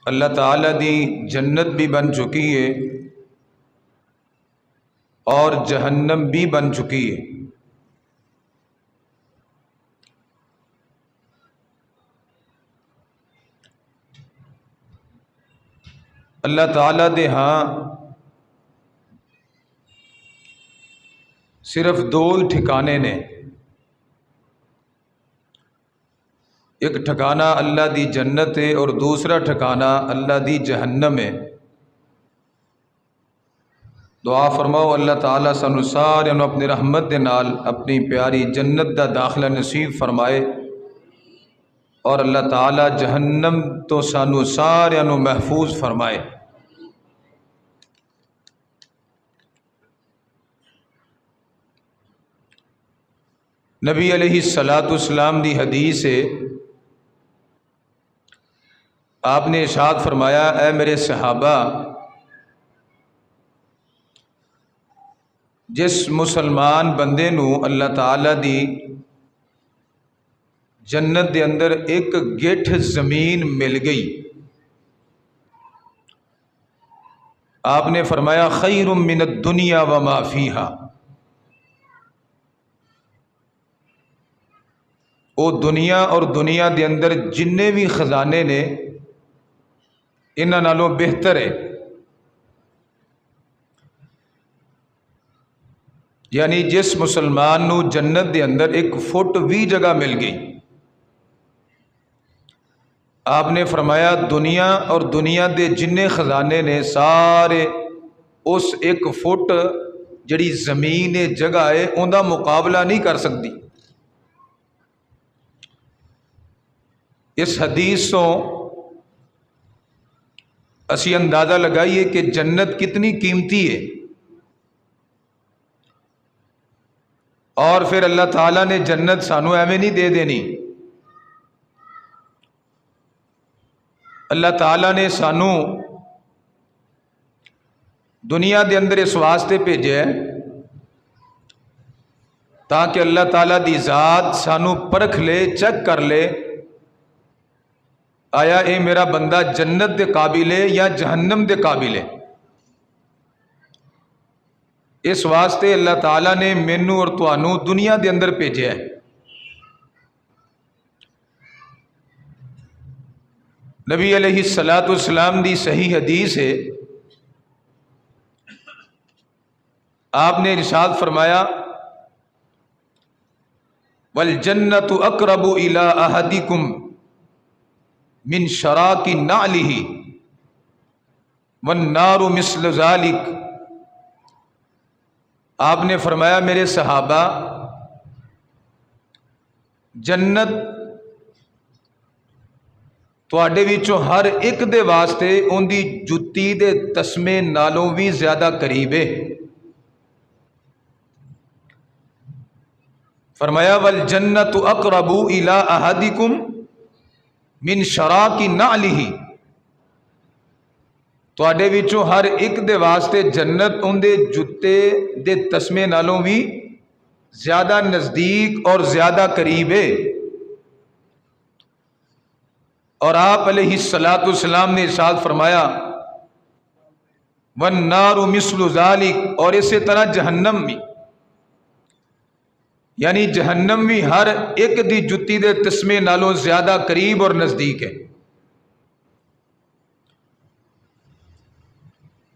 اللہ تعالیٰ دی جنت بھی بن چکی ہے اور جہنم بھی بن چکی ہے۔ اللہ تعالیٰ دے ہاں صرف دو ہی ٹھکانے نے، ایک ٹھکانہ اللہ دی جنت ہے اور دوسرا ٹھکانہ اللہ دی جہنم ہے۔ دعا فرماؤ اللہ تعالیٰ سانو سارے نو اپنی رحمت دے نال اپنی پیاری جنت دا داخلہ نصیب فرمائے، اور اللہ تعالیٰ جہنم تو سانو سارے نو محفوظ فرمائے۔ نبی علیہ السلام دی حدیث ہے، آپ نے ارشاد فرمایا، اے میرے صحابہ، جس مسلمان بندے نو اللہ تعالیٰ دی جنت دے اندر ایک گٹھ زمین مل گئی، آپ نے فرمایا خیر من الدنیا وما فیہا، وہ دنیا اور دنیا دے اندر جننے بھی خزانے نے انہاں نالوں بہتر ہے۔ یعنی جس مسلمان نو جنت دے اندر ایک فٹ بھی جگہ مل گئی، آپ نے فرمایا دنیا اور دنیا دے جننے خزانے نے سارے اس ایک فٹ جڑی زمین جگہ ہے ان دا مقابلہ نہیں کر سکتی۔ اس حدیث تو اسی اندازہ لگائیے کہ جنت کتنی قیمتی ہے، اور پھر اللہ تعالیٰ نے جنت سانو ایویں نہیں دے دینی، اللہ تعالیٰ نے سانو دنیا دے اندر اس واسطے بھیجا ہے تاکہ اللہ تعالیٰ دی ذات سانو پرکھ لے، چیک کر لے، آیا اے میرا بندہ جنت دے قابل ہے یا جہنم دے قابل ہے۔ اس واسطے اللہ تعالیٰ نے مینوں اور تانوں دنیا دے اندر بھیجا ہے۔ نبی علیہ السلام دی صحیح حدیث ہے، آپ نے ارشاد فرمایا والجنت اقرب الی احدکم من شراک نعلہ والنار مثل ذلک، آپ نے فرمایا میرے صحابہ، جنت تواڈے وچوں ہر ایک دے واسطے ان دی جُتی دے تسمے نالوں بھی زیادہ قریب ہے۔ فرمایا والجنت اقرب الی احدکم من شراک نعلہ، تواڈے وچوں ہر ایک دے واسطے جنت ان دے جُتے دے تسمے نالوں بھی زیادہ نزدیک اور زیادہ قریب ہے۔ اور آپ علیہ السلام نے ارشاد فرمایا والنار مثل ذلک، اور اسی طرح جہنم بھی، یعنی جہنم بھی ہر ایک دی جُتی دے تسمے نالوں زیادہ قریب اور نزدیک ہے۔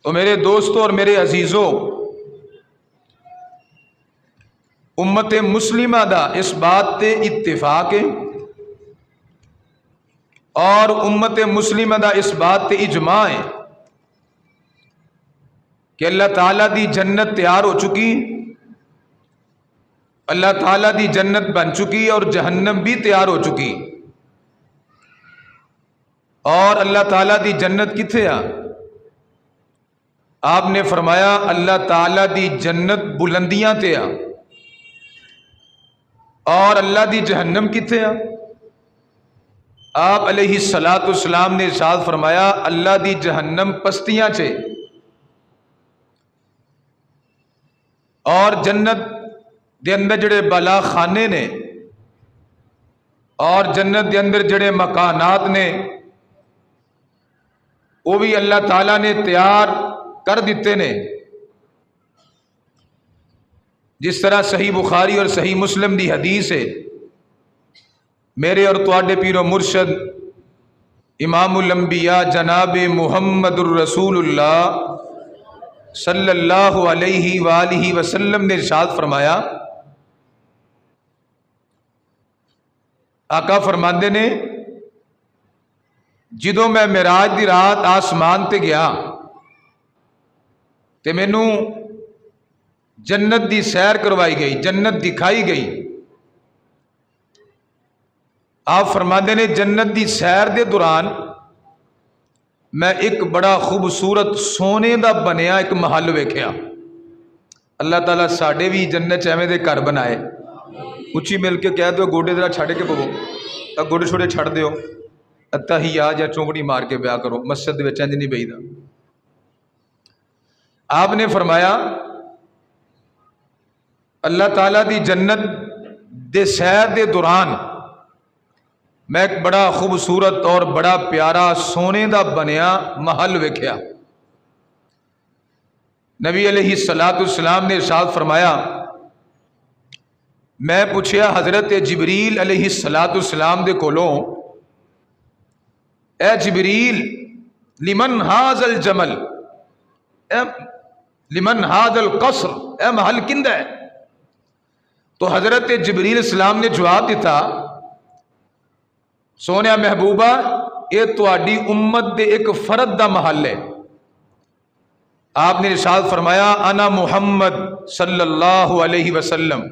تو میرے دوستوں اور میرے عزیزوں، امت مسلمہ دا اس بات تے اتفاق ہے، اور امت مسلمہ دا اس بات تے اجماع ہے کہ اللہ تعالیٰ دی جنت تیار ہو چکی، اللہ تعالیٰ دی جنت بن چکی اور جہنم بھی تیار ہو چکی۔ اور اللہ تعالیٰ دی جنت کتھے آ؟ آپ نے فرمایا اللہ تعالیٰ دی جنت بلندیاں تے آ، اور اللہ دی جہنم کتھے آ؟ آپ علیہ السلام نے ارشاد فرمایا اللہ دی جہنم پستیاں چے، اور جنت دے اندر جڑے بالا خانے نے اور جنت دے اندر جڑے مکانات نے وہ بھی اللہ تعالیٰ نے تیار کر دیتے نے. جس طرح صحیح بخاری اور صحیح مسلم دی حدیث ہے، میرے اور تواڈے پیر و مرشد امام الانبیاء جناب محمد الرسول اللہ صلی اللہ علیہ وآلہ وسلم نے ارشاد فرمایا، آقا فرماندے نے جدوں میں معراج دی رات آسمان تے گیا تے مینوں جنت دی سیر کروائی گئی، جنت دکھائی گئی. آپ فرماندے نے جنت دی سیر دے دوران میں ایک بڑا خوبصورت سونے دا بنیا ایک محل ویکھیا. اللہ تعالیٰ ساڈے بھی جنت ایویں دے گھر بنائے. اچھی مل کے کہہ دو گوڈے ذرا چھڑ کے پو، گوڈے چھوڑے چھڑ دیو، اتحیات یا چونکڑی مار کے بیاہ کرو، مسجد وچ انج نہیں بہیدا. آپ نے فرمایا اللہ تعالیٰ دی جنت دے سیر دے دوران میں ایک بڑا خوبصورت اور بڑا پیارا سونے دا بنیا محل ویکھیا. نبی علیہ السلام نے ارشاد فرمایا، میں پوچھیا حضرت جبریل علیہ السلام دے کولوں، اے جبریل لمن ھذا الجمل، لمن ھذا القصر، اے محل کندہ ہے؟ تو حضرت جبریل السلام نے جواب دیتا، سونیا محبوبہ یہ تواڈی امت دے ایک فرد دا محل ہے. آپ نے ارشاد فرمایا انا محمد صلی اللہ علیہ وسلم،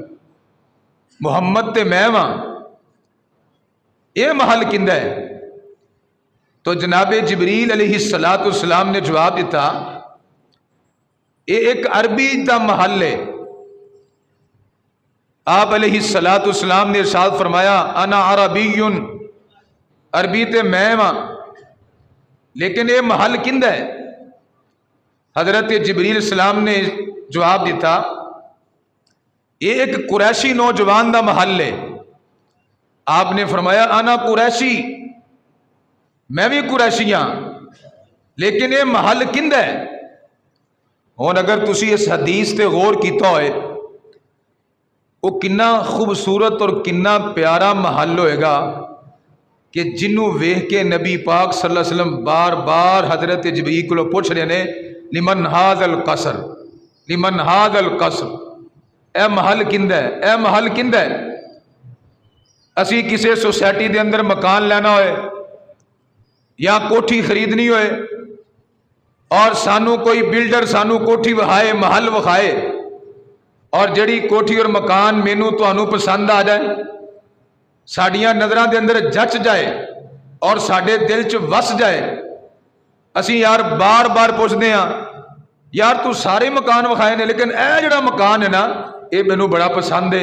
محمد تے میں واں، یہ محل کندہ ہے؟ تو جناب جبریل علیہ السلام نے جواب دیتا، یہ ایک عربی دا محل ہے. آپ علیہ السلام نے ارشاد فرمایا انا عربی، عربی تے میں واں، لیکن یہ محل کندہ ہے؟ حضرت جبریل السلام نے جواب دیتا، یہ ایک قریشی نوجوان دا محل ہے. آپ نے فرمایا انا قریشی، میں بھی قریشی ہاں، لیکن یہ محل کندہ ہے؟ ہن اگر تسی اس حدیث تے غور کیتا ہوئے، وہ کنا خوبصورت اور کنا پیارا محل ہوئے گا کہ جنوں ویکھ کے نبی پاک صلی اللہ علیہ وسلم بار بار حضرت جبریل کو پوچھ رہے نے لمن ھذا القصر، لمن ھذا القصر، اے محل کندہ ہے، اے محل کندہ ہے؟ اسی کسی سوسائٹی دے اندر مکان لینا ہوئے یا کوٹھی خریدنی ہوئے اور سانو کوئی بلڈر سانو کوٹھی وہائے، محل وکھائے، اور جڑی کوٹھی اور مکان مینوں تانوں پسند آ جائے، ساڈیاں نظراں دے اندر جچ جائے اور ساڈے دل چ وس جائے، اسی یار بار بار پوچھتے ہاں یار تو سارے مکان وکھائے نے لیکن اے جڑا مکان ہے نا یہ مینوں بڑا پسند ہے،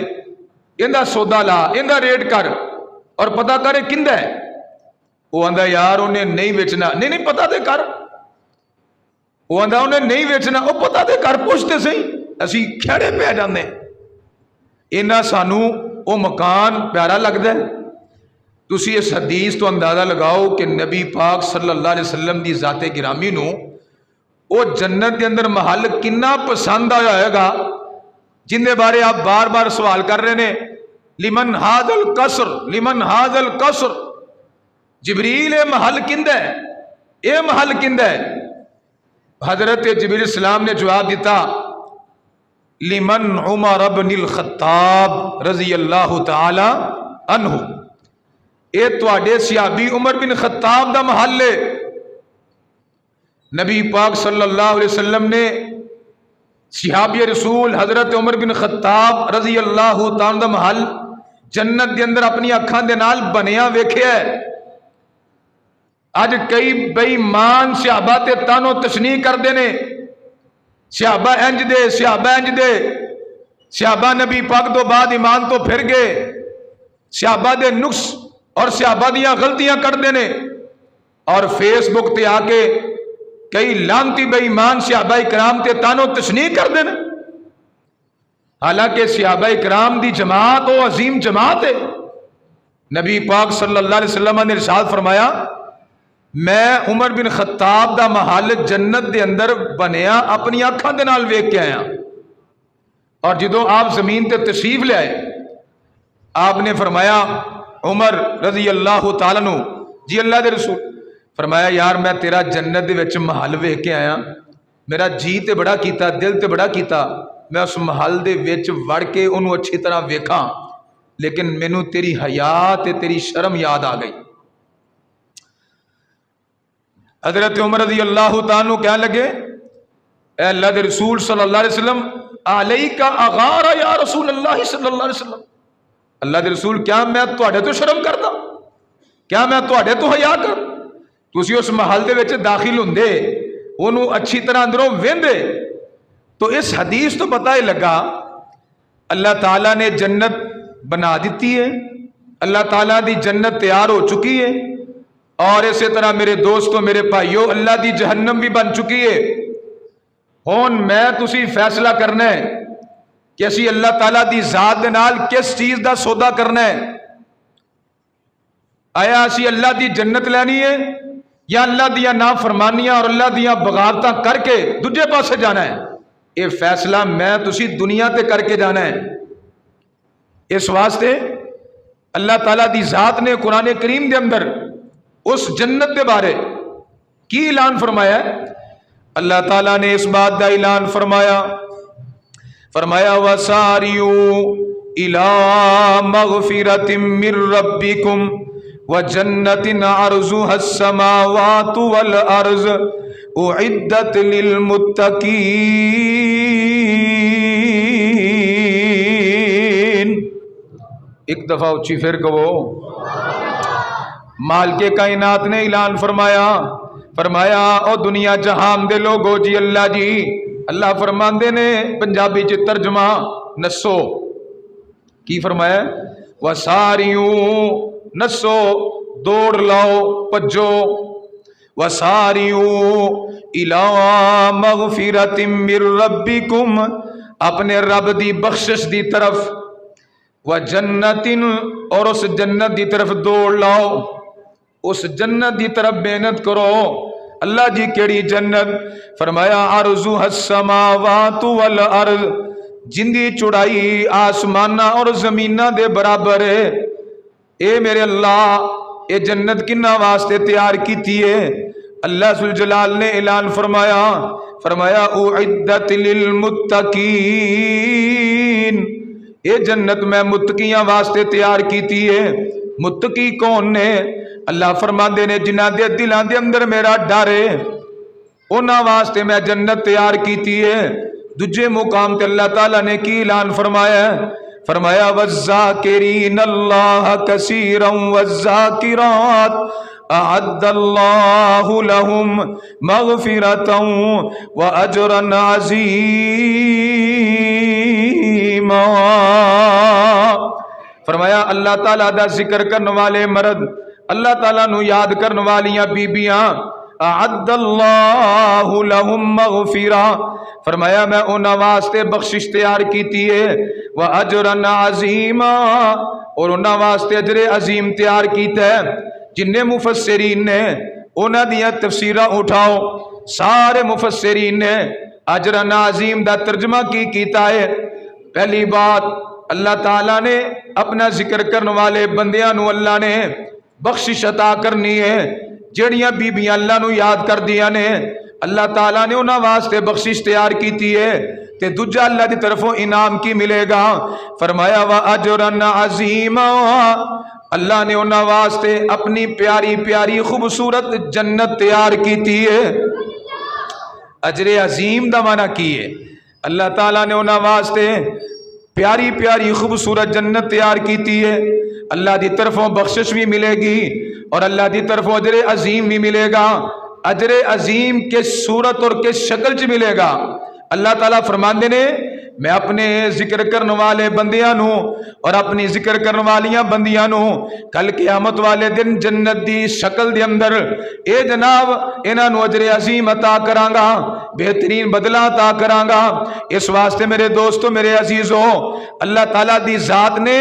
ایندا سودا لا، ایندا ریٹ کر اور پتہ کرے کندہ ہے. وہ آندا یار انہیں نہیں ویچنا، نہیں نہیں پتہ تے کر. وہ آندا انہیں نہیں ویچنا، وہ پتہ تے کر، پوچھتے صحیح. اسی کھڑے پہ جاندے اینا سانو وہ مکان پیارا لگتا ہے. تسی اس حدیث تو اندازہ لگاؤ کہ نبی پاک صلی اللہ علیہ وسلم دی ذات گرامی نو وہ جنت دے اندر محل کنا پسند آیا ہے گا جن دے بارے آپ بار بار سوال کر رہے نے لمن ھذا القصر، لمن ھذا القصر. جبریل اے محل کندہ ہے، اے محل کندہ ہے؟ حضرت جبریل السلام نے جواب دیتا لمن عمر بن الخطاب رضی اللہ تعالی عنہ، اے تواڈے صحابی عمر بن خطاب دا محل ہے. نبی پاک صلی اللہ علیہ وسلم نے صحابی رسول حضرت عمر بن خطاب رضی اللہ تعالی دا محل جنت دے اندر اپنی اکھاں دے نال بنیا ویکھیا ہے. اج کئی بے ایمان صحابہ تے تانو تشنیع کردے نے، صحابہ انج دے، صحابہ انج دے، صحابہ نبی پاک تو بعد ایمان تو پھر گئے، صحابہ دے نقص اور صحابہ دیاں غلطیاں کردے نے، اور فیس بک تے آ کے کئی لانتی بے ایمان صحابہ اکرام تے تانو تشنیع کردے نے. حالانکہ صحابہ اکرام دی جماعت وہ عظیم جماعت ہے. نبی پاک صلی اللہ علیہ وسلم نے ارشاد فرمایا میں عمر بن خطاب دا محل جنت دے اندر بنیا اپنی اکھاں دے نال ویکھ کے آیا. اور جدوں آپ زمین تے تشریف لے آئے آپ نے فرمایا عمر رضی اللہ تعالیٰ عنہ جی اللہ دے رسول فرمایا یار میں تیرا جنت دے وچ محل ویکھ کے آیا, میرا جی تے بڑا کیتا, دل تے بڑا کیتا, میں اس محل دے وچ وڑ کے انہوں اچھی طرح ویکھاں, لیکن مینوں تیری حیا تے تیری شرم یاد آ گئی. حضرت عمر رضی اللہ تعالیٰ عنہ کہنے لگے اے اللہ دے رسول صلی اللہ علیہ وسلم علیکا اغارا یا رسول اللہ صلی اللہ علیہ وسلم, اللہ دے رسول کیا میں تواڈے تو شرم کردا, کیا میں تواڈے تو حیا کر, تسی اس محل دے وچ داخل ہوندے انہوں اچھی طرح اندروں ویندے. تو اس حدیث تو پتہ ہی لگا اللہ تعالیٰ نے جنت بنا دیتی ہے, اللہ تعالیٰ دی جنت تیار ہو چکی ہے, اور اسی طرح میرے دوستوں میرے بھائیوں اللہ دی جہنم بھی بن چکی ہے. ہون میں تسی فیصلہ کرنا ہے کہ اسی اللہ تعالیٰ دی ذات دے نال کس چیز دا سودا کرنا ہے. آیا اسی اللہ دی جنت لینی ہے یا اللہ دیا نافرمانیاں اور اللہ دیا بغاوتاں کر کے دوجے پاسے جانا ہے؟ یہ فیصلہ میں تسی دنیا تے کر کے جانا ہے. اس واسطے اللہ تعالیٰ دی ذات نے قرآن کریم دے اندر اس جنت دے بارے کی اعلان فرمایا ہے؟ اللہ تعالیٰ نے اس بات دا اعلان فرمایا وَسَارِعُوا إِلَىٰ مَغْفِرَةٍ مِّن رَّبِّكُمْ وَجَنَّةٍ عَرْضُهَا السَّمَاوَاتُ وَالْأَرْضُ أُعِدَّتْ لِلْمُتَّقِينَ. ایک دفعہ اچھی پھر کہو. مالک کائنات نے اعلان فرمایا او دنیا جہان دے لوگو جی اللہ جی, اللہ فرماندے نے پنجابی چ ترجمہ نسو کی فرمایا وساریوں, نسو دوڑ لاؤ پجو, وساریوں الی مغفرۃ من ربکم اپنے رب دی بخشش دی طرف, وجنت اور اس جنت دی طرف دوڑ لاؤ, اس جنت دی طرف محنت کرو. اللہ جی کیڑی جنت؟ فرمایا عرضها السماوات والارض, جن دی چوڑائی آسمانہ اور زمینہ دے برابر ہے. اے میرے اللہ اے جنت کنہ واسطے تیار کیتی ہے؟ اللہ ذوالجلال نے اعلان فرمایا اعدت للمتقین, اے جنت میں متقیاں واسطے تیار کیتی ہے. متقی کون نے؟ اللہ فرماندے نے جنہاں دے دلاں دے اندر میرا ڈر ہے انہاں واسطے میں جنت تیار کیتی ہے. دوجے مقام تے اللہ تعالیٰ نے کی اعلان فرمایا والذاکرین اللہ کثیرا والذاکرات اعد اللہ لہم مغفرتا واجرا عظیما. فرمایا اللہ تعالیٰ دا ذکر کرنے والے مرد, اللہ تعالیٰ نو یاد کرنے والیاں بیبیاں, اعد اللہ لہم مغفرہ, فرمایا میں انہاں واسطے بخشش تیار کیتی ہے, واجرا عظیما اور انہاں واسطے اجر عظیم تیار کیتا ہے. جننے مفسرین نے انہاں دیاں تفسیراں اٹھاؤ, سارے مفسرین نے اجر عظیم دا ترجمہ کی کیتا ہے. پہلی بات اللہ تعالیٰ نے اپنا ذکر کرنے والے بندیاں نو اللہ نے بخشش عطا کرنی ہے. جڑیاں بیبیاں اللہ نو یاد کر دیا نے اللہ تعالیٰ نے انہاں واسطے بخشش تیار کیتی ہے. تے دوجا اللہ دی طرفوں انعام کی ملے گا؟ فرمایا وَأَجْرًا عَظِيمًا, اللہ نے انہاں واسطے اپنی پیاری پیاری خوبصورت جنت تیار کیتی ہے. اجر عظیم دا معنی کی ہے؟ اللہ تعالیٰ نے انہاں واسطے پیاری پیاری خوبصورت جنت تیار کیتی ہے. اللہ دی طرفوں بخشش بھی ملے گی اور اللہ دی طرفوں اجر عظیم بھی ملے گا. اجر عظیم کس صورت اور کس شکل چ ملے گا؟ اللہ تعالیٰ فرماندے نے میں اپنے ذکر کرنے والے بندیاں نو اور اپنی ذکر کرنے والیاں بندیاں نو کل قیامت والے دن جنت دی شکل دے اندر اے جناب انہاں نو اجر عظیم عطا کراں گا, بہترین بدلہ عطا کراں گا. اس واسطے میرے دوستو میرے عزیزو اللہ تعالیٰ دی ذات نے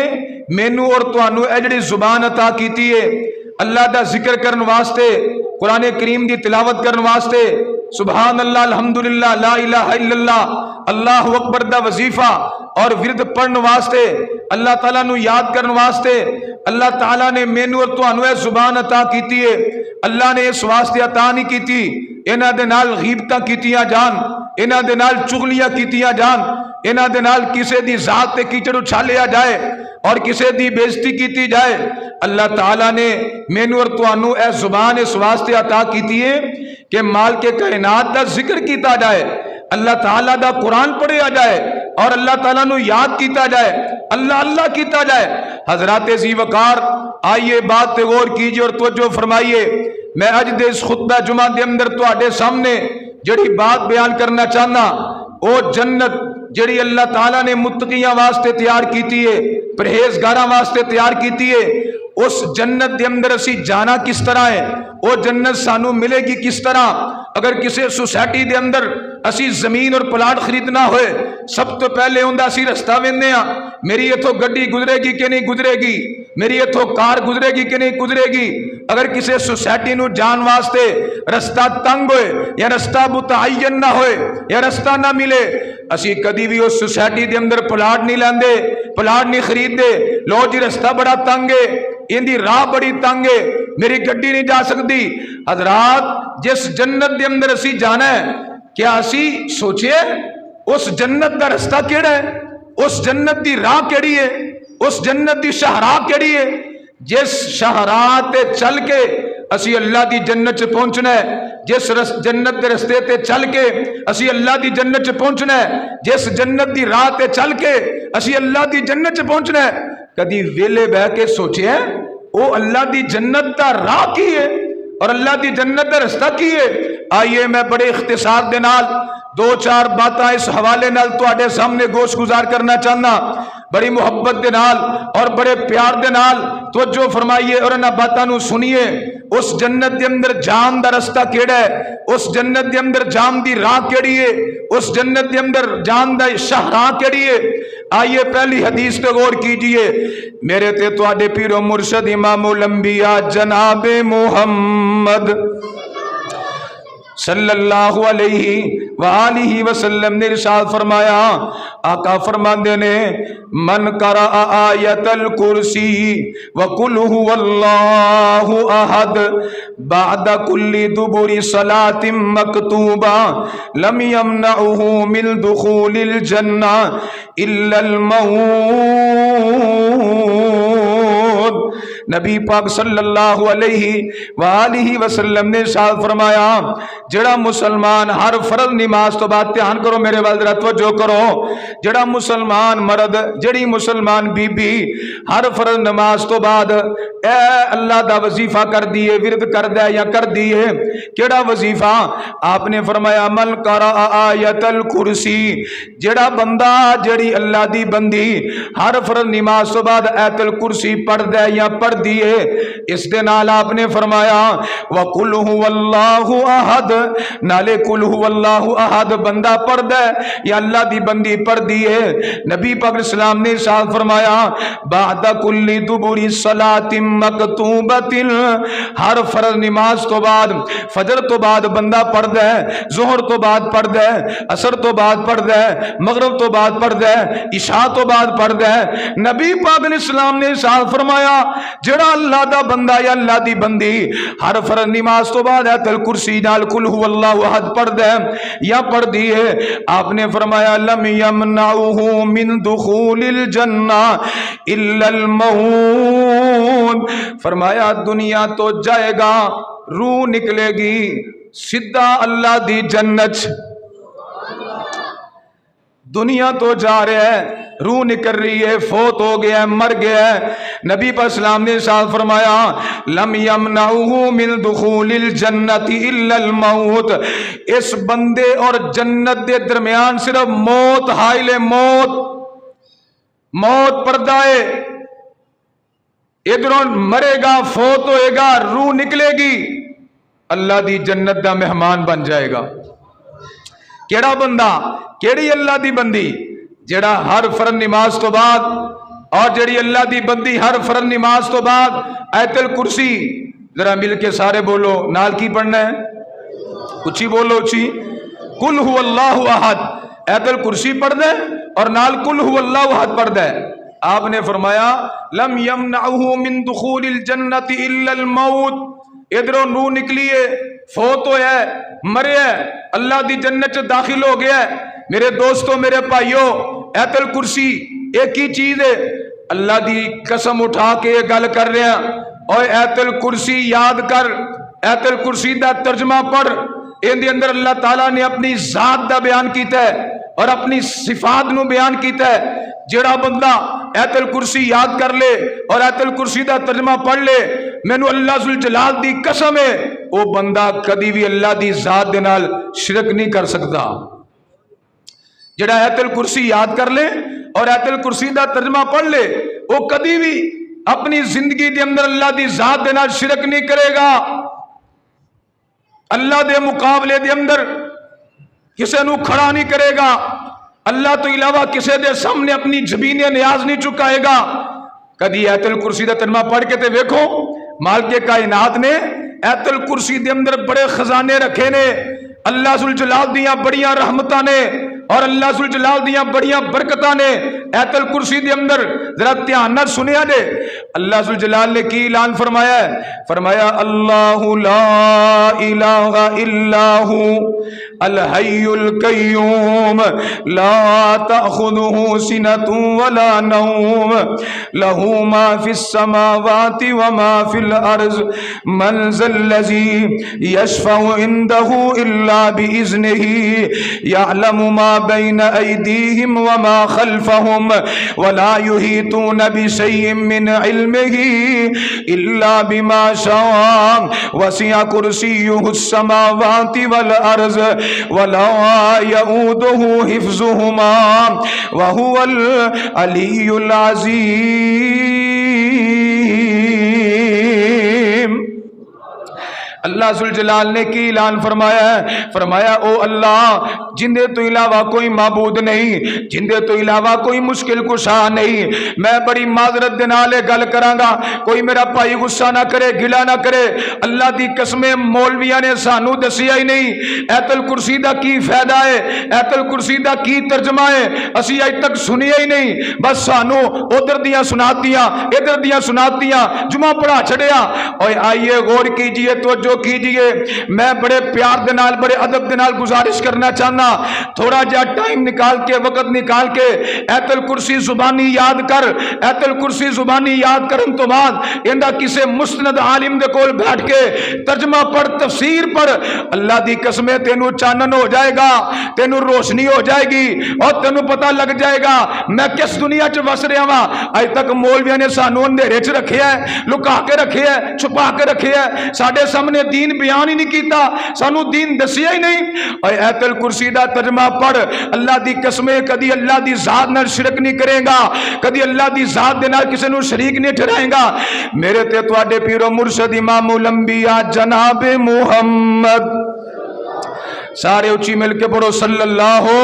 مینو اور تانوں اے جڑی زبان عطا کیتی ہے اللہ دا ذکر کرن واسطے, قرآن کریم دی تلاوت کرن واسطے، سبحان اللہ الحمدللہ لا الہ الا اللہ اللہ اکبر دا وظیفہ اور ورد پڑھن واسطے، اللہ تعالیٰ نو یاد کرن واسطے اللہ تعالیٰ نے مینوں اور تانوں اے زبان عطا کیتی ہے۔ اللہ نے اس واسطے عطا نہیں کیتی انہاں دے نال غیبتاں کیتیاں جان، انہاں دے نال چغلیاں کیتیاں جان، انہاں دے نال کسے دی ذات تے کیچڑ اچھالیا جائے اور کسے دی بےزتی کیتی جائے۔ اللہ تعالیٰ نے مینوں اور تانوں اے زبان اس واسطے عطا کیتی ہے کہ مالک کائنات دا ذکر کیتا جائے، اللہ تعالیٰ دا قرآن پڑھیا جائے اور اللہ تعالیٰ نو یاد کیتا جائے، اللہ اللہ کیتا جائے۔ حضرات ذی وقار آئیے بات تے غور کیجئے اور توجہ فرمائیے۔ میں اج دے اس خطبہ جمعہ دے اندر تواڈے سامنے جڑی بات بیان کرنا چاہنا، او جنت جڑی اللہ تعالیٰ نے متقیاں واسطے تیار کیتی ہے، پرہیزگاراں واسطے تیار کیتی ہے، اس جنت دے اندر اسی جانا کس طرح ہے، وہ جنت سانو ملے گی کس طرح۔ اگر کسی سوسائٹی دے اندر اسی زمین اور پلاٹ خریدنا ہوئے، سب تو پہلے ہوندا اسی رستہ ویندے ہاں، میری اتھوں گڈی گزرے گی کہ نہیں گزرے گی، میری اتھوں کار گزرے گی کہ نہیں گزرے گی۔ اگر کسی سوسائٹی نو جان واسطے رستہ تنگ ہوئے یا رستہ متعین نہ ہوئے یا رستہ نہ ملے، اسی کدی بھی اس سوسائٹی دے اندر پلاٹ نہیں لیندے، پلاٹ نہیں خرید دے۔ لو جی رستہ بڑا تنگ ہے، ان دی راہ بڑی تنگ ہے، میری گڈی نہیں جا سکتی۔ حضرات جس جنت دے اندر اسی جانا ہے، کیا اسی سوچے اس جنت دا رستہ کیڑا ہے، اس جنت دی راہ کیڑی ہے، اس جنت دی شاہراہ کیڑی ہے؟ جس شاہراہ تے چل کے اسی اللہ دی جنت چ پہنچنا ہے، جس جنت دے رستے تے چل کے اسی اللہ دی جنت چ پہنچنا ہے، جس جنت دی راہ تے چل کے اسی اللہ دی جنت چ پہنچنا ہے۔ کدی ویلے بہ کے سوچے ہیں او اللہ دی جنت دا راہ کی ہے اور اللہ دی جنت دا رستہ کی ہے؟ آئیے میں بڑے اختصار دے نال دو چار باتاں اس حوالے نال تواڈے سامنے گوش گزار کرنا چاہنا، بڑی محبت دے نال اور بڑے پیار دے نال توجہ فرمائیے اور انہاں باتاں نو سنیے۔ اس جنت دے اندر جان دا رستہ کیڑا ہے، اس جنت دے اندر جان دی راہ کیڑی ہے، اس جنت دے اندر جان دا شاہراہ کیڑی ہے؟ آئیے پہلی حدیث پہ غور کیجئے۔ میرے تے تواڈے پیر و مرشد امام الانبیاء جناب محمد صلی اللہ علیہ وآلہ وسلم نے ارشاد فرمایا، آقا فرماندے نے من قرأ آیت الکرسی وقل هو اللہ احد بعد کل دبر صلاة مکتوبہ لم یمنعه من دخول الجنہ الا الموت۔ نبی پاک صلی اللہ علیہ وآلہ وسلم نے ارشاد فرمایا، جڑا مسلمان ہر فرض نماز تو بعد، دھیان کرو میرے وال ذرا توجہ کرو، جڑا مسلمان مرد جڑی مسلمان بی بی ہر فرض نماز تو بعد اے اللہ دا وظیفہ کر دیے، ورد کر دے یا کر دیے، کیڑا وظیفہ؟ آپ نے فرمایا من قرأ آیت الکرسی، جڑا بندہ جڑی اللہ دی بندی ہر فرض نماز تو بعد آیت الکرسی پڑھ دے یا پڑھ دیے، اس دے نال آپ نے فرمایا وقل هو اللہ احد، نالے قل هو اللہ احد بندہ پڑھ دے یا اللہ دی بندی پڑھ دیے، نبی پاک اسلام نے ارشاد فرمایا بعد کل دبر صلاۃ مکتوبۃ، ہر فرض نماز تو بعد، فجر تو بعد بندہ پڑھ دے، ظہر تو بعد پڑھ دے، عصر تو بعد پڑھ دے، مغرب تو بعد پڑھ دے، عشاء تو بعد پڑھ دے، نبی پاک اسلام نے ارشاد فرمایا جڑا اللہ دا بندہ یا اللہ دی بندی ہر فرض نماز تو بعد آیت الکرسی نال قل هو اللہ احد پڑھ دے یا پڑھ دیے، آپ نے فرمایا لم یمنعه من دخول الجنہ الا الموت، فرمایا دنیا تو جائے گا، روح نکلے گی سیدھا اللہ دی جنت، دنیا تو جا رہے ہے، روح نکل رہی ہے، فوت ہو گیا ہے، مر گیا ہے، نبی پر اسلام نے ارشاد فرمایا لم یمنعه من دخول الجنت الا الموت، اس بندے اور جنت دے درمیان صرف موت حائل ہے، موت پردہ ہے، ادھروں مرے گا، فوت ہوئے گا، روح نکلے گی، اللہ دی جنت دا مہمان بن جائے گا۔ کیڑا بندہ، کیڑی اللہ دی بندی جڑا ہر فرض نماز تو بعد، اور جڑی اللہ دی بندی ہر فرض نماز تو بعد آیت الکرسی ذرا مل کے سارے بولو، نال کی پڑھنا ہے؟ اچھی بولو، اچھی۔ قل هو اللہ احد، آیت الکرسی پڑھنا ہے اور نال قل هو اللہ احد پڑھنا ہے۔ آپ نے فرمایا لم یمنعہ من دخول الجنت الا الموت، ادھروں نور نکلیے، فوت ہویا ہے، مرے ہے، اللہ دی جنت چ داخل ہو گیا ہے۔ میرے دوستوں، میرے بھائیوں، آیت الکرسی ایک ہی چیز ہے۔ اللہ دی قسم اٹھا کے یہ گل کر رہے ہیں، اور آیت الکرسی یاد کر، آیت الکرسی دا ترجمہ پڑھ، ان دے اندر اللہ تعالیٰ نے اپنی ذات دا بیان کیتا ہے اور اپنی صفات نو بیان کیتا ہے۔ جڑا بندہ آیت الکرسی یاد کر لے اور آیت الکرسی دا ترجمہ پڑھ لے، مینوں اللہ ذوالجلال دی قسم ہے وہ بندہ کدی بھی اللہ دی ذات دے نال شرک نہیں کر سکتا۔ جڑا آیت الکرسی یاد کر لے اور آیت الکرسی دا ترجمہ پڑھ لے، وہ کدی بھی اپنی زندگی دے اندر اللہ دی ذات دے نال شرک نہیں کرے گا۔ اللہ دے مقابلے دے اندر کسے نو کھڑا نہیں کرے گا، اللہ تو علاوہ کسے دے سامنے اپنی زبین نیاز نہیں چکائے گا۔ کدی آیت الکرسی دا ترجمہ پڑھ کے تے ویکھو، مالک کائنات نے آیت الکرسی دے اندر بڑے خزانے رکھے نے، اللہ ذوالجلال دیاں بڑیاں رحمتاں نے اور اللہ ذوالجلال دیاں بڑیاں برکتاں نے آیت الکرسی دے اندر۔ ذرا دھیان نال سنیا جے، اللہ ذوالجلال نے کی اعلان فرمایا ہے؟ فرمایا اللہ لا الہ الا ہو الحی القیوم لا تأخذہ سنۃ ولا نوم لہ ما فی السماوات وما فی الارض من ذا الذی یشفع عندہ الا بإذنہ یعلم ما بین ایدیہم وما خلفہم ولا یحیطون بشیء من علمہ الا بما شاء وسع کرسیہ السماوات والارض ولا یؤودہ حفظہما وہو العلی العظیم۔ اللہ ذوالجلال نے کی اعلان فرمایا ہے؟ فرمایا او اللہ جندے تو علاوہ کوئی معبود نہیں، جندے تو علاوہ کوئی مشکل کشا نہیں۔ میں بڑی معذرت دے نال گل کراں گا، کوئی میرا بھائی غصہ نہ کرے، گلا نہ کرے۔ اللہ دی قسمیں مولویاں نے سانو دسیا ہی نہیں آیت الکرسی دا کی فائدہ ہے، آیت الکرسی دا کی ترجمہ ہے، اسی اج تک سنیا ہی نہیں۔ بس سانو ادھر دیاں سناتیاں، ادھر دیاں سناتیاں، جمعہ پڑھا چھڑیا۔ اور آئیے غور کیجئے، توجہ کیجئے، میں بڑے پیار دے نال، بڑے ادب دے نال گزارش کرنا چاہنا، تھوڑا جا ٹائم نکال کے، وقت نکال کے آیت الکرسی زبانی یاد کر۔ آیت الکرسی زبانی یاد کرن تو بعد اندا کسے مستند عالم دے کول بیٹھ کے ترجمہ پڑھ، تفسیر پڑھ، اللہ دی قسمیں تینوں چانن ہو جائے گا، تینوں روشنی ہو جائے گی اور تینوں پتہ لگ جائے گا میں کس دنیا چ وس رہا ہاں۔ اج تک مولویاں نے سانو اندھیرے چ رکھیا ہے، لکا کے رکھیا ہے، چھپا کے رکھیا ہے، ساڈے سامنے دین بیان ہی نہیں کیتا، سانو دین دسیا ہی نہیں۔ اور آیت الکرسی دا ترجمہ پڑھ، اللہ دی قسمیں کدی اللہ دی ذات نال شرک نہیں کرے گا، کدی اللہ دی ذات دے نال کسے نو شریک نہیں ٹھہرائے گا۔ میرے تے تواڈے پیر و مرشد امام الانبیاء جناب محمد، سارے اچھی مل کے پڑھو صلی اللہ ہو،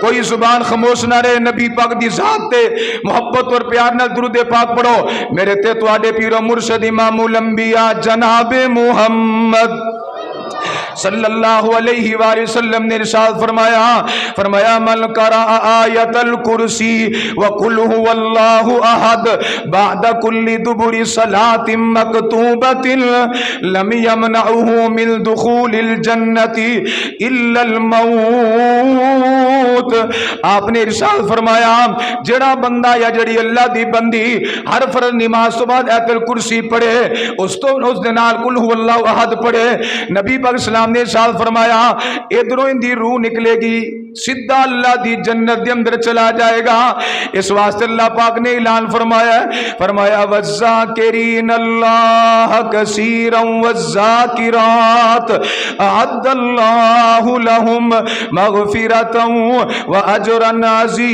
کوئی زبان خاموش نہ رہے، نبی پاک دی ذات تے محبت اور پیار نال درود پاک پڑھو۔ میرے تے تواڈے پیر و مرشد امام الانبیاء جناب محمد صلی اللہ علیہ وآلہ وسلم نے ارشاد فرمایا، فرمایا من قرأ آیت الکرسی وقل هو اللہ احد بعد کل دبر صلاة مکتوبۃ لم یمنعہ من دخول الجنت الا الموت۔ آپ نے ارشاد فرمایا جڑا بندہ یا جڑی اللہ دی بندی ہر فرض نماز تو بعد آیت الکرسی پڑھے، اس دے نال قل هو اللہ احد پڑھے، نبی پاک اسلام نے ارشاد فرمایا ادھروں ان دی روح نکلے گی، سیدھا اللہ دی جنت دے اندر چلا جائے گا۔ اس واسطے اللہ پاک نے اعلان فرمایا، فرمایا والذاکرین اللہ کثیرا والذاکرات اعد اللہ لہم مغفرتا واجرا عظیما۔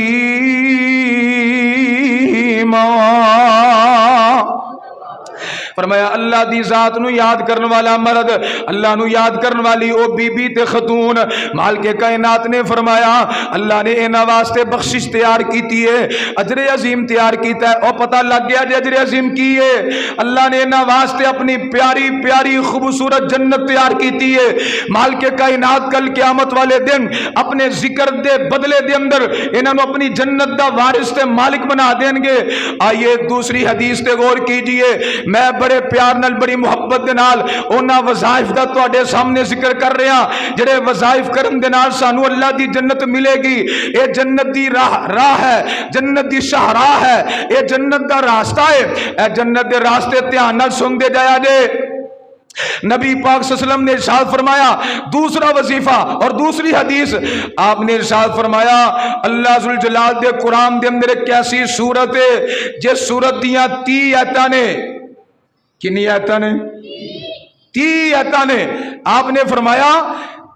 فرمایا اللہ دی ذات نو یاد کرن والا مرد، اللہ نو یاد کرن والی او بی بی تے خاتون، مالک کائنات نے فرمایا اللہ نے انہاں واسطے بخشش تیار کیتی ہے، اجر عظیم تیار کیتا ہے۔ او پتہ لگ گیا جے اجر عظیم کی ہے؟ اللہ نے انہاں واسطے اپنی پیاری پیاری خوبصورت جنت تیار کیتی ہے۔ مالک کائنات کل قیامت والے دن اپنے ذکر دے بدلے دے اندر انہاں نو اپنی جنت دا وارث تے مالک بنا دیں گے۔ آئیے دوسری حدیث تے غور کیجئے، میں بڑے پیار نال بڑی محبت دے نال انہاں وظائف دا تواڈے سامنے ذکر کر رہا ہاں جڑے وظائف کرن دے نال سانو اللہ دی جنت ملے گی۔ اے جنت دی راہ ہے، جنت دی شاہراہ ہے، اے جنت دا راستہ ہے۔ اے جنت دے راستے دھیان نال سن دے جایا جے۔ نبی پاک صلی اللہ علیہ وسلم نے ارشاد فرمایا دوسرا وظیفہ اور دوسری حدیث، آپ نے ارشاد فرمایا اللہ ذوالجلال دے قرآن دے اندر ایک ایسی سورت ہے جس سورت دیاں 30 آیتاں نے، کنی آیتاں نے؟ 30 آیتاں نے۔ آپ نے فرمایا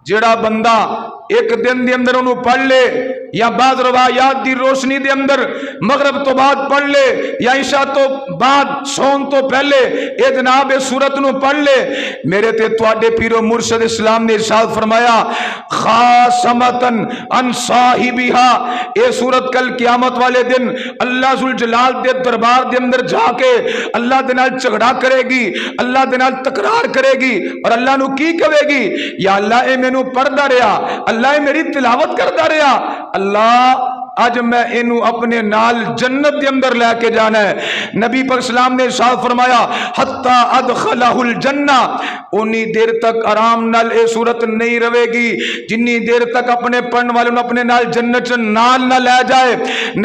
جڑا بندہ ایک دن دے اندر انہوں پڑھ لے یا بعض روایات دی روشنی دے اندر مغرب تو بعد پڑھ لے یا عشاء تو بعد سون تو پہلے اے جناب اے سورت نو پڑھ لے، میرے تے تواڈے پیر و مرشد اسلام نے ارشاد فرمایا خاصمتن ان صاحبها، اے سورت کل قیامت والے دن اللہ ذوالجلال دے دربار دے اندر جا کے اللہ دے نال جھگڑا کرے گی، اللہ دے نال تکرار کرے گی اور اللہ نو کی کہے گی یا اللہ اے مینوں پڑھدا رہیا، اللہ میری تلاوت کرتا رہا، اللہ آج میں انہوں اپنے نال جنت دے اندر لے کے جانا ہے۔ نبی پاک اسلام نے ارشاد فرمایا حتی ادخلہ الجنہ، انی دیر تک آرام نال اے صورت نہیں روے گی جنی دیر تک اپنے پڑھن والوں اپنے نال جنت نال نہ لے جائے۔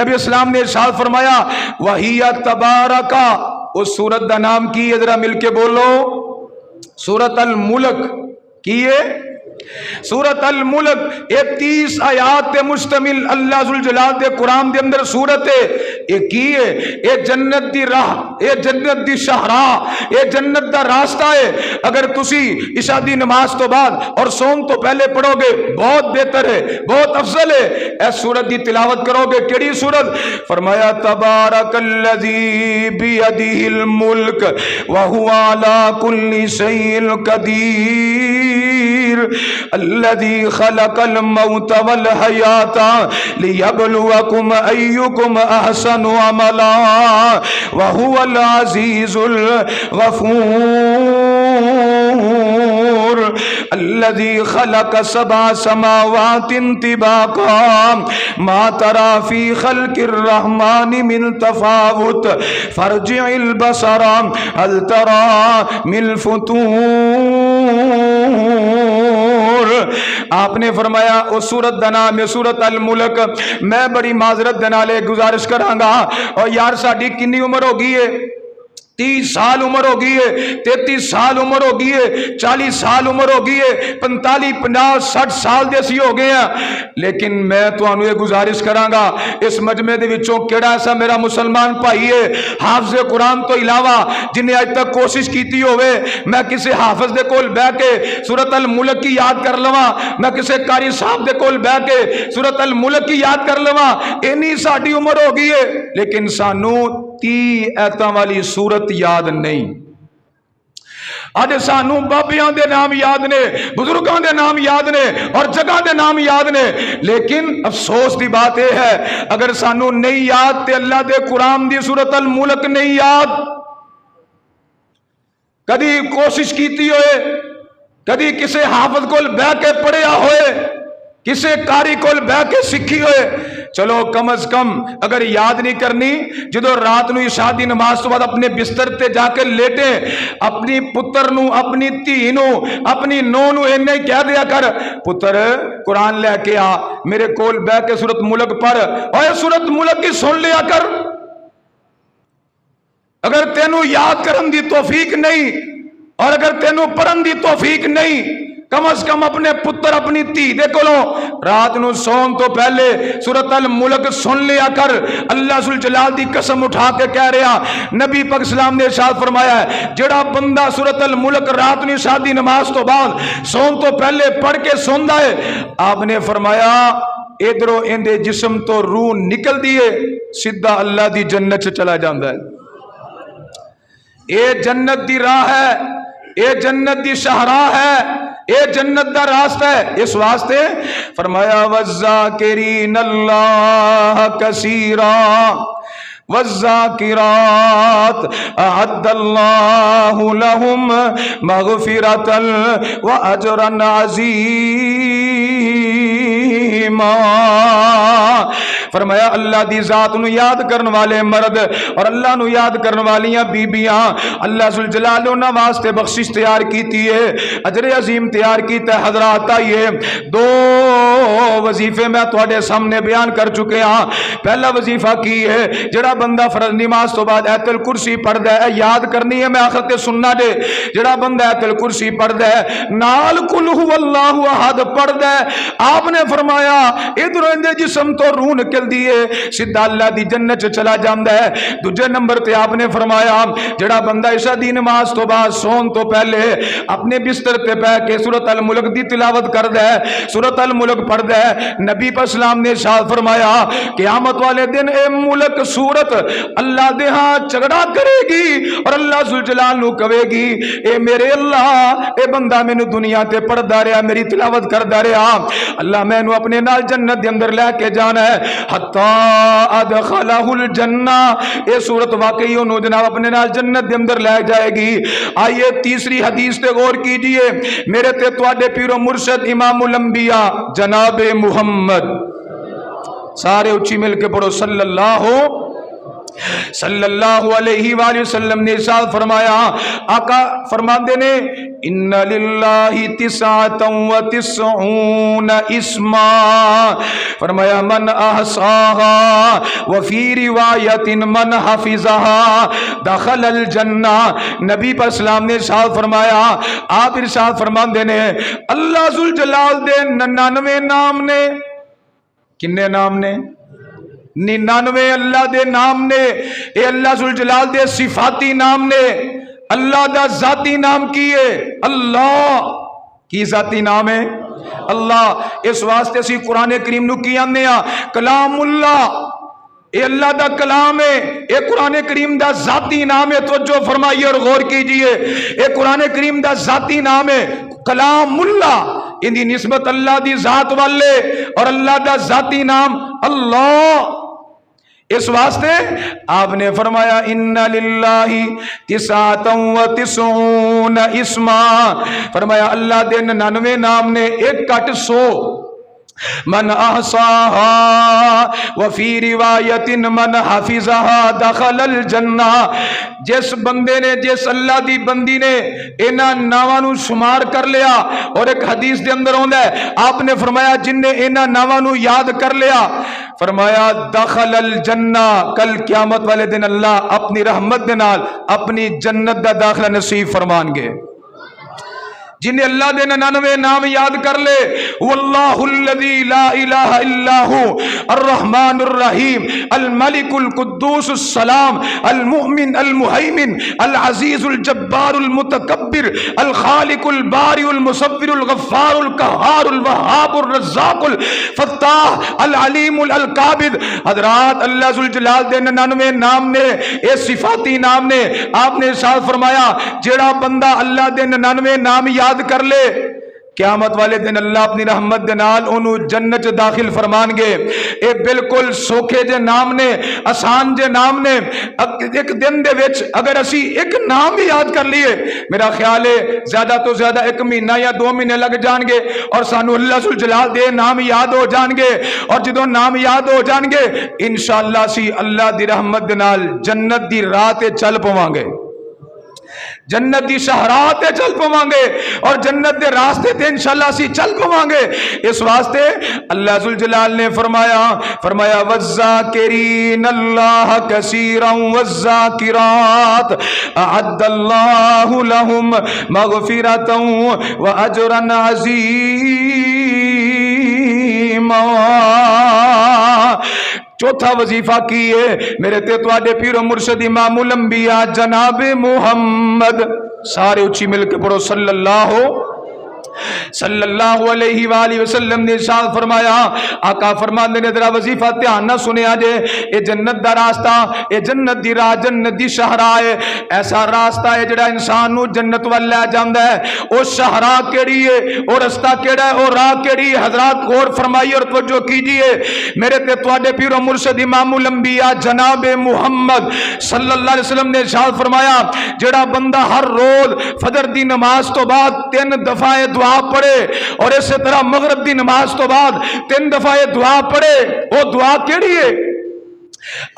نبی اسلام نے ارشاد فرمایا وہی تبارکہ، اس صورت دا نام کی ہے؟ ذرا مل کے بولو، سورۃ الملک کی ہے؟ سورۃ الملک، یہ 30 آیات تے مشتمل اللہ ذوالجلال دے قرآن دے اندر سورت ہے۔ یہ کی ہے؟ یہ جنت دی راہ، یہ جنت دی شاہراہ، یہ جنت دا راستہ ہے۔ اگر تسی عشاء دی نماز تو بعد اور سون تو پہلے پڑھو گے بہت بہتر ہے، بہت افضل ہے۔ اے سورت دی تلاوت کرو گے، کیڑی سورت؟ فرمایا تبارک الذی بیدہ الملک وہو علی کل شیء قدیر الذي خلق الموت والحیات لیبلوکم ایکم احسن عملا وهو العزیز الغفور الذي خلق 7 سماوات طباقا ما ترى في خلق الرحمن من تفاوت فارجع البصر هل ترى من فطور۔ آپ نے فرمایا اس سورت دا نام ہے سورت الملک۔ میں بڑی معذرت دے نال گزارش کرانگا اور یار ساڈی کنی عمر ہو گئی ہے؟ 30 سال عمر ہو گئی ہے، 33 سال عمر ہو گئی ہے، 40 سال عمر ہو گئی ہے، 45 50 60 سال دے اسی ہو گئے ہیں۔ لیکن میں تانوں یہ گزارش کرانگا اس مجمع دے وچوں کیڑا ایسا میرا مسلمان بھائی ہے حافظ قرآن تو علاوہ جنہیں آج تک کوشش کیتی ہوئے میں کسی حافظ دے کول بیٹھ کے سورۃ الملک کی یاد کر لواں، میں کسی قاری صاحب دے کول بیٹھ کے سورۃ الملک کی یاد کر لواں؟ اینی ساڈی عمر ہو گئی ہے لیکن سانوں 30 ایتاں والی سورت یاد نہیں۔ آج سانوں بابیاں دے نام یاد نے، بزرگاں دے نام یاد نے اور جگہ دے نام یاد نے، لیکن افسوس دی بات یہ ہے اگر سانوں نہیں یاد تے اللہ دے قرآن دی سورۃ الملک نہیں یاد۔ کدی کوشش کیتی ہوئے، کدی کسے حافظ کول بیٹھ کے پڑھیا ہوئے، کسے قاری کول بیٹھ کے سکھی ہوئے؟ چلو کم از کم اگر یاد نہیں کرنی جدو رات نو عشاء دی نماز تو بعد اپنے بستر تے جا کے لیٹے اپنی پتر نو، اپنی دھی نو، اپنی نو نو اینے ہی کہہ دیا کر پتر قرآن لے کے آ میرے کول بیٹھ کے سورۃ ملک پڑھ اور سورۃ ملک کی سن لیا کر۔ اگر تینوں یاد کرن دی توفیق نہیں اور اگر تینوں پڑھن دی توفیق نہیں کم از کم اپنے پتر اپنی دھی دے کولوں رات نو سون تو پہلے سورۃ الملک سن لیا کر۔ اللہ ذوالجلال دی قسم اٹھا کے کہہ رہا نبی پاک اسلام نے ارشاد فرمایا ہے جڑا بندہ سورۃ الملک رات نو عشاء دی نماز تو بعد سون تو پہلے پڑھ کے سوندا ہے، آپ نے فرمایا ادھروں اندے جسم تو روح نکل دیے سیدھا اللہ دی جنت سے چلا جاندہ ہے۔ اے جنت دی راہ ہے، اے جنت دی شاہراہ ہے، اے جنت دا راستہ ہے۔ اس واسطے فرمایا والذاکرین اللہ کثیرا والذاکرات اعد اللہ لہم مغفرۃ واجرا عظیما۔ فرمایا اللہ دی ذات نو یاد کرن والے مرد اور اللہ نو یاد کرن والیاں بیبیاں اللہ ذوالجلال انہاں واسطے بخشش تیار کیتی ہے، اجر عظیم تیار کیتا ہے۔ حضرات آئیے دو وظیفے میں تواڈے سامنے بیان کر چکے ہاں۔ پہلا وظیفہ کی ہے، جڑا بندہ فرض نماز تو بعد آیت الکرسی پڑھدا ہے، یاد کرنی ہے میں آخر تے سننا دے، جڑا بندہ آیت الکرسی پڑھدا ہے نال قل هو اللہ احد پڑھدا ہے، آپ نے فرمایا ادھر اندے جسم تو روح نکل دیے سیدھا اللہ دی جنت چلا جاندا ہے۔ دوجے نمبر تے آپ نے فرمایا جڑا بندہ عشاء دی نماز تو بعد سون تو پہلے اپنے بستر تے پہ کے سورۃ الملک دی تلاوت کردا ہے، سورۃ الملک پڑھدا ہے، نبی پر اسلام نے ارشاد فرمایا قیامت والے دن اے ملک سورت اللہ دے ہاں جھگڑا کرے گی اور اللہ ذوالجلال نو کہے گی اے میرے اللہ اے بندہ مینوں دنیا تے پڑھدا رہیا، میری تلاوت کردا رہیا، اللہ مینوں اپنے نال جنت دے اندر لے کے جانا ہے حتی ادخلہ الجنہ۔ اے صورت واقعی انہوں جناب اپنے نال جنت دے اندر لے جائے گی۔ آئیے تیسری حدیث تے غور کیجئے، میرے تے تواڈے پیر و مرشد امام الانبیاء جناب محمد، سارے اچھی مل کے پڑھو صلی اللہ علیہ وآلہ وسلم نے ارشاد فرمایا، آقا فرماندے نے ان للہ تسعۃ و تسعون اسما، فرمایا من احصاها وفی روایت من حفظها دخل الجنہ۔ نبی پر اسلام نے ارشاد فرمایا، آپ ارشاد فرماندے نے اللہ ذوالجلال دے 99 نام نے، کنے نام نے؟ 99 اللہ دے نام نے، اے اللہ ذوالجلال دے صفاتی نام نے۔ اللہ دا ذاتی نام کی ہے اللہ، کی ذاتی نام ہے اللہ۔ اس واسطے سی قرآن کریم نو کی آنے ہاں کلام اللہ، اے اللہ دا کلام ہے، اے قرآن کریم دا ذاتی نام ہے۔ توجہ فرمائیے اور غور کیجئے، اے قرآن کریم دا ذاتی نام ہے کلام اللہ، ان دی نسبت اللہ دی ذات والے اور اللہ دا ذاتی نام اللہ۔ اس واسطے آپ نے فرمایا ان للہ تسعۃ و تسعون اسما، فرمایا اللہ دے 99 نام نے، ایک کٹ 100 من احصاها وفی روایت من حفظها دخل الجنہ۔ جس بندے نے، جس اللہ دی بندی نے انہاں ناواں نو شمار کر لیا، اور ایک حدیث دے اندر ہوندا ہے آپ نے فرمایا جن نے انہاں ناواں نو یاد کر لیا، فرمایا دخل الجنہ، کل قیامت والے دن اللہ اپنی رحمت دے نال اپنی جنت دا داخلہ نصیب فرمان گے۔ جنہیں اللہ دے 99 نام یاد کر لے، واللہ الذی لا الہ الا ہو الرحمن الرحیم الملک القدوس السلام المؤمن المہیمن العزیز الجبار المتکبر الخالق البارئ المصور الغفار القہار الوہاب الرزاق الفتاح العلیم القابض۔ حضرات اللہ ذوالجلال دے 99 نام نے، اے صفاتی نام نے۔ آپ نے ارشاد فرمایا جیڑا بندہ اللہ دے 99 نام یاد کر لے، قیامت والے دن اللہ اپنی رحمت دے نال انہوں جنت داخل فرمان گے۔ اے بالکل سوکھے جے نام نے، آسان جے نام نے۔ ایک دن دے وچ اگر اسی ایک نام بھی یاد کر لیے، میرا خیال ہے زیادہ تو زیادہ 1 مہینہ یا 2 مہینے لگ جان گے اور سانو اللہ ذوالجلال دے نام یاد ہو جان گے، اور جدوں نام یاد ہو جان گے انشاءاللہ اسی اللہ دی رحمت دے نال جنت دی راہ تے چل پواں گے، جنت دی شاہراہ تے چل پواں گے، اور جنت دے راستے تے انشاءاللہ اسی چل پواں گے۔ اس واسطے اللہ ذوالجلال نے فرمایا والذاکرین اللہ کثیرا والذاکرات اعد اللہ لہم مغفرۃ واجرا عظیما۔ چوتھا وظیفہ کی ہے میرے تے تواڈے پیر و مرشد امام الانبیاء جناب محمد، سارے اچھی مل کے پڑھو صلی اللہ صلی اللہ علیہ وآلہ وسلم نے ارشاد فرمایا، آقا فرماندے نے ذرا وظیفہ دھیان نہ سنیا جے، اے جنت دا راستہ، اے جنت دی راہ، جنت دی شہراہ ہے، ایسا راستہ ہے جڑا انسان نو جنت وال لے جاندا ہے۔ او شہراہ کیڑی ہے، او رستہ کیڑا ہے، او راہ کیڑی ہے؟ حضرات غور فرمائیے اور توجہ کیجئے، میرے تے تواڈے پیر و مرشد امام الانبیاء جناب محمد صلی اللہ علیہ وسلم نے ارشاد فرمایا، جڑا بندہ ہر روز فجر دی نماز تو بعد 3 دفعہ دعا پڑھے اور اسی طرح مغرب دی نماز تو بعد 3 دفعہ دعا پڑھے، وہ دعا کیڑی ہے؟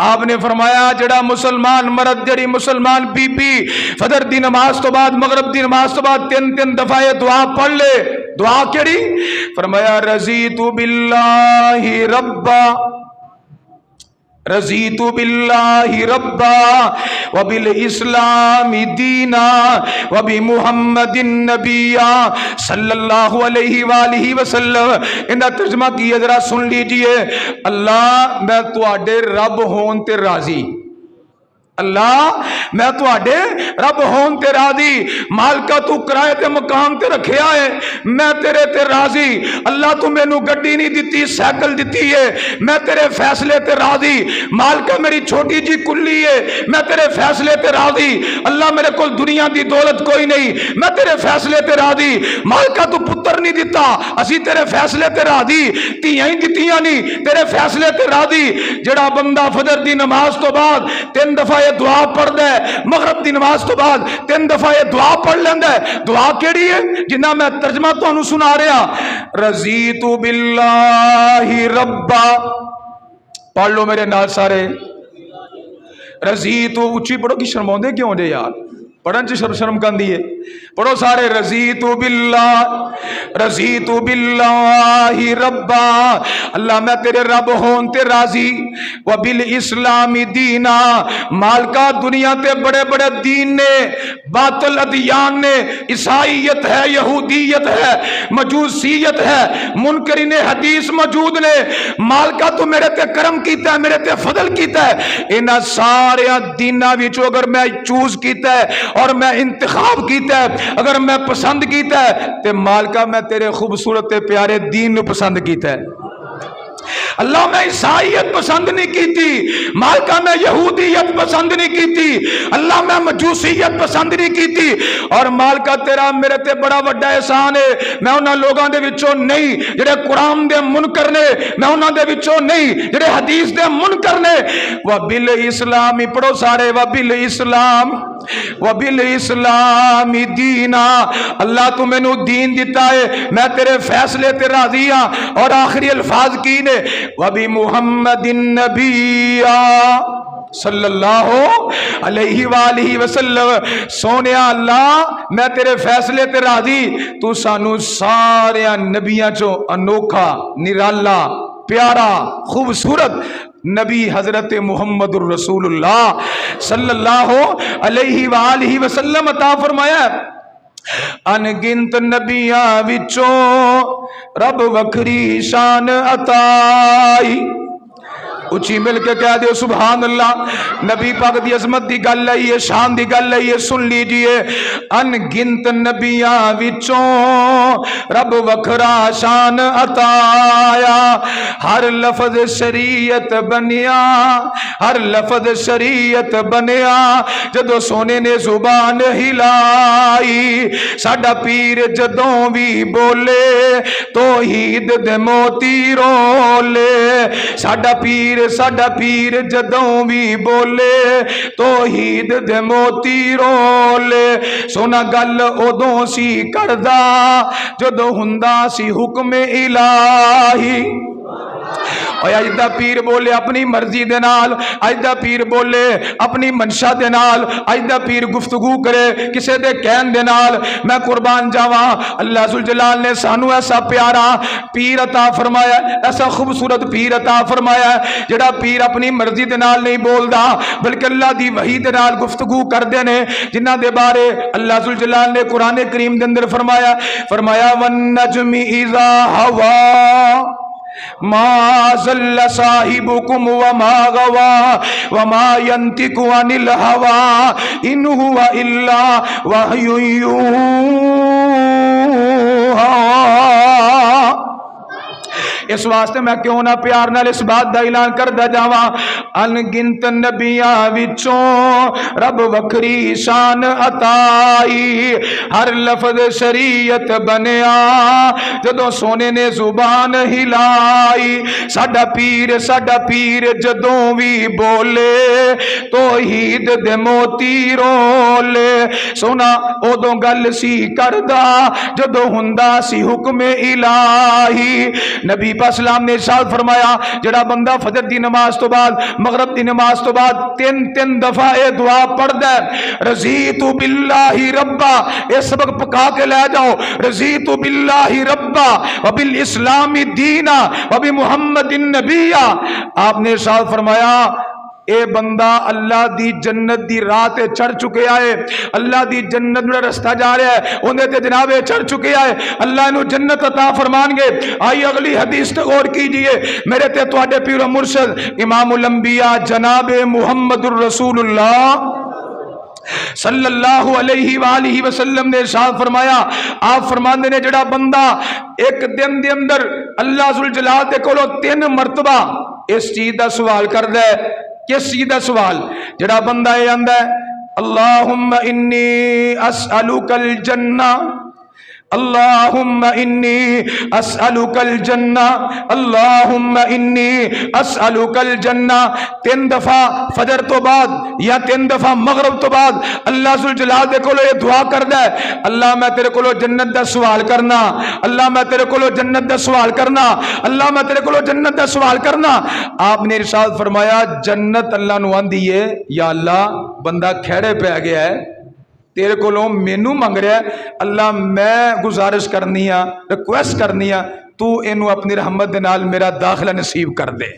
آپ نے فرمایا جڑا مسلمان مرد، جڑی مسلمان بی بی فجر دی نماز تو بعد مغرب دی نماز تو بعد 3 دفعہ دعا پڑھ لے، دعا کیڑی؟ فرمایا رضیت باللہ ربا، رضیت باللہ ربا وبالاسلام دینا وبمحمد نبیا صلی اللہ علیہ وآلہ وسلم۔ ان کا ترجمہ کیا ذرا سن لیجئے، اللہ میں تواڈے رب ہون تے راضی، اللہ میں تواڈے رب ہون تے راضی، مالکہ تو کرائے تے مقام تے رکھیا ہے، میں تیرے تے راضی، اللہ تو مینو گڈی نہیں دیتی سائیکل دیتی ہے، میں تیرے فیصلے تے راضی، مالکہ میری چھوٹی جی کلی ہے، میں تیرے فیصلے تے راضی، اللہ میرے کول دنیا دی دولت کوئی نہیں، میں تیرے فیصلے تے راضی، مالکہ تو پتر نہیں دیتا، اسی تیرے فیصلے تے راضی، تیاں ہی دتیاں نہیں، تیرے فیصلے تے راضی۔ جڑا بندہ فجر دی نماز تو بعد 3 دفعہ دعا پڑھ دے، مغرب دی نماز تو بعد 3 دفعہ دعا پڑھ لیندا ہے، دعا کیڑی ہے جنہ میں ترجمہ تانوں سنا رہا، رضیت باللہ ربا، پڑھ لو میرے نال سارے، رضیت، اچھی پڑھو کی شرماؤندے کیوں دے یار، پڑھن چ شرم کندی ہے، پڑھو سارے، رضیت باللہ، رضیت باللہ ربا، اللہ میں تیرے رب ہون تے راضی، وبالاسلام دینا، مالکہ دنیا تے بڑے بڑے دین نے، باطل ادیان نے، عیسائیت ہے، یہودیت ہے، مجوسیت ہے، منکرین حدیث موجود نے، مالکہ تو میرے تے کرم کیتا ہے، میرے تے فضل کیتا ہے، انہاں سارے دیناں وچوں اگر میں چوز کیتا ہے اور میں انتخاب کیتا ہے، اگر میں پسند کیتا ہے تے مالکہ میں تیرے خوبصورت پیارے دین نو پسند کیتا ہے، اللہ میں عیسائیت پسند نہیں کیتی، مالکہ میں یہودیت پسند نہیں کیتی، اللہ میں مجوسیت پسند نہیں کیتی، اور مالکہ تیرا میرے تے بڑا وڈا احسان ہے، میں انہاں لوگاں دے وچوں نہیں جڑے قرآن دے منکر نے، میں انہاں دے وچوں نہیں جڑے حدیث دے منکر نے، وبالاسلام، پڑھو سارے، وبالاسلام، وبالاسلام دینا، اللہ تو میں نو دین دیتا ہے، میں تیرے فیصلے تے راضی ہاں، اور آخری الفاظ کی نے، وبمحمد النبی صلی اللہ علیہ وآلہ وسلم، سونیا اللہ میں تیرے فیصلے تے راضی، تو سانو سارے نبیاں چو انوکھا، نرالا، پیارا، خوبصورت نبی حضرت محمد الرسول اللہ صلی اللہ علیہ وآلہ وسلم عطا فرمایا۔ ان گنت نبیاں وچوں رب وکھری شان عطائی، اچھی مل کے کہہ دیو سبحان اللہ، نبی پاک دی عظمت دی گل ہے، یہ شان دی گل ہے، یہ سن لیجئے، ان گنت نبیاں وچوں رب وکھرا شان عطایا، ہر لفظ شریعت بنیا، ہر لفظ شریعت بنیا، جدو سونے نے زبان ہلائی، ساڈا پیر جدوں بھی بولے توحید دے موتی رولے، ساڈا پیر جدوں بھی بولے توحید دے موتی رولے، سونا گل ادوں سی کردا جدوں ہندا سی حکم الہی، اج دا پیر بولے اپنی مرضی دے نال، اج دا پیر بولے اپنی منشا دے نال، اج دا پیر گفتگو کرے کسے دے کہن دے نال، میں قربان جاواں اللہ ذوالجلال نے سانو ایسا پیارا پیر عطا فرمایا، ایسا خوبصورت پیر عطا فرمایا، جڑا پیر اپنی مرضی دے نال نہیں بولدا بلکہ اللہ دی وحی دے نال گفتگو کردے نے، جنہاں دے بارے اللہ ذوالجلال نے قرآن کریم دے اندر فرمایا، وَالنَّجْمِ إِذَا هَوَىٰ ما ضل صاحبكم وما غوى وما ينطق عن الهوى ان هو الا وحي يوحى اس واسطے میں کیوں نہ پیار نال اس بات دا اعلان کردا جاواں، انگنت نبیاں وچوں رب وکھری شان عطائی، ہر لفظ شریعت بنیا جدوں سونے نے زبان ہلائی، ساڈا پیر جدوں وی بولے توحید دے موتی رولے، سونا اودوں گل سی کردا جدوں ہوندا سی حکم الہی۔ نبی پاک اسلام نے ارشاد فرمایا جڑا بندہ فجر دی نماز تو بعد مغرب دی نماز تو بعد تین دفعہ اے دعا پڑھدا ہے، رضیت باللہ ربا، اے سبق پکا کے لے جاؤ، رضیت باللہ ربا وبالاسلام دینا وبمحمد نبیا، آپ نے ارشاد فرمایا اے بندہ اللہ دی جنت دی راہ تے چڑھ چکے آئے، اللہ دی جنت میں رستہ جا رہا ہے، انہیں تے جناب چڑھ چکے آئے، اللہ انہوں جنت عطا فرمان گے۔ آئی اگلی حدیث تے غور کیجئے، میرے تے تواڈے پیر و مرشد امام الانبیاء جناب محمد الرسول اللہ صلی اللہ علیہ وآلہ وسلم نے ارشاد فرمایا، آپ فرماندے نے جڑا بندہ ایک دن دے اندر اللہ ذوالجلال دے کولوں 3 مرتبہ اس چیز دا سوال کردا ہے، کس چیز دا سوال؟ جڑا بندہ یہ آندا ہے اللہم انی اسألک الجنہ، اللہم انی اسألک الجنہ، اللہم انی اسألک الجنہ، 3 دفعہ فجر تو بعد یا 3 دفعہ مغرب تو بعد اللہ ذوالجلال دے کولو یہ دعا کردا ہے، اللہ میں تیرے کولو جنت دا سوال کرنا، اللہ میں تیرے کولو جنت دا سوال کرنا، اللہ میں تیرے کولو جنت دا سوال کرنا۔ آپ نے ارشاد فرمایا جنت اللہ نو آندی ہے یا اللہ بندہ کھڑے پہ گیا ہے تیرے کو مینو منگ رہا ہے، اللہ میں گزارش کرنی ہے، ریکویسٹ کرنی ہے تو اینو اپنی رحمت دے نال میرا داخلہ نصیب کر دے۔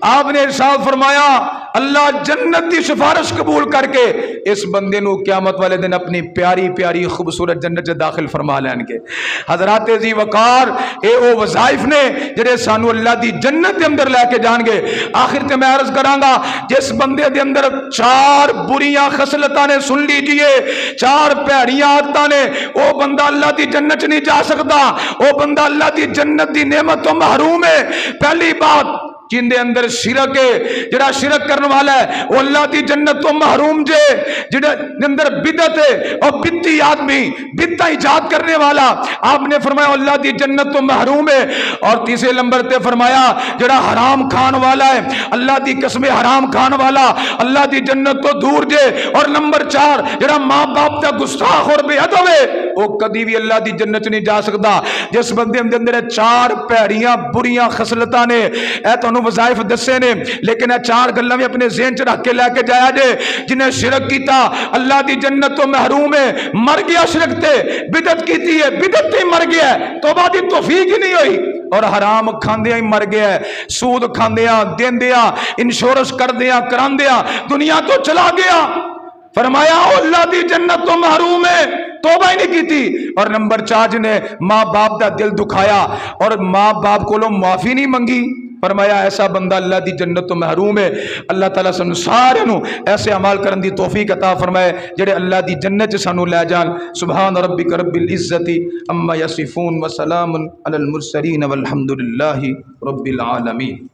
آپ نے ارشاد فرمایا اللہ جنت دی سفارش قبول کر کے اس بندے نو قیامت والے دن اپنی پیاری پیاری خوبصورت جنت چ داخل فرما لین گے۔ حضرات ذی وقار اے او وظائف نے جڑے سانو اللہ دی جنت دے اندر لے کے جان گے۔ آخر تے میں عرض کراں گا جس بندے دے اندر 4 بریاں خصلتاں نے، سن لیجئے 4 پیڑیاں عادتاں نے، او بندہ اللہ دی جنت چ نہیں جا سکتا، او بندہ اللہ دی جنت دی نعمت تو محروم ہے۔ پہلی بات جن دے اندر شرک ہے، جڑا شرک کرنے والا ہے وہ اللہ دی جنت تو محروم جے، جڑا دے اندر بدعت ہے اور بدعتی آدمی بدعت ایجاد کرنے والا آپ نے فرمایا اللہ دی جنت تو محروم ہے۔ اور تیسرے نمبر تے فرمایا جڑا حرام کھان والا ہے، اللہ دی قسم حرام کھان والا اللہ دی جنت تو دور جے۔ اور نمبر 4 جڑا ماں باپ دا گستاخ اور بے ادب ہے وہ کدی بھی اللہ دی جنت نہیں جا سکتا۔ جس بندے دے اندر 4 پیڑیاں بریاں خصلتاں نے، اے تو وظائف دسے نے لیکن اے 4 گلاں بھی اپنے ذہن چ رکھ کے لے کے جایا جے۔ جنہیں شرک کیتا اللہ دی جنت تو محروم ہے، مر گیا شرک تے، بدعت کیتی ہے بدعت تے مر گیا ہے، توبہ دی توفیق ہی نہیں ہوئی، اور حرام کھاندیاں ہی مر گیا ہے، سود کھاندیاں دیندیاں انشورنس کردیاں کراندیاں دنیا تو چلا گیا۔ فرمایا اللہ دی جنت تو محروم ہے، توبہ ہی نہیں کیتی۔ اور نمبر 4 نے ماں باپ دا دل دکھایا اور ماں باپ کو معافی نہیں منگی، فرمایا ایسا بندہ اللہ دی جنت تو محروم ہے۔ اللہ تعالیٰ سانو سارے نو ایسے عمال کرن دی توفیق عطا فرمائے جڑے اللہ دی جنت چ سانو لے جان۔ سبحان ربک رب العزت عما یصفون وسلام علی المرسلین والحمد للہ رب العالمین۔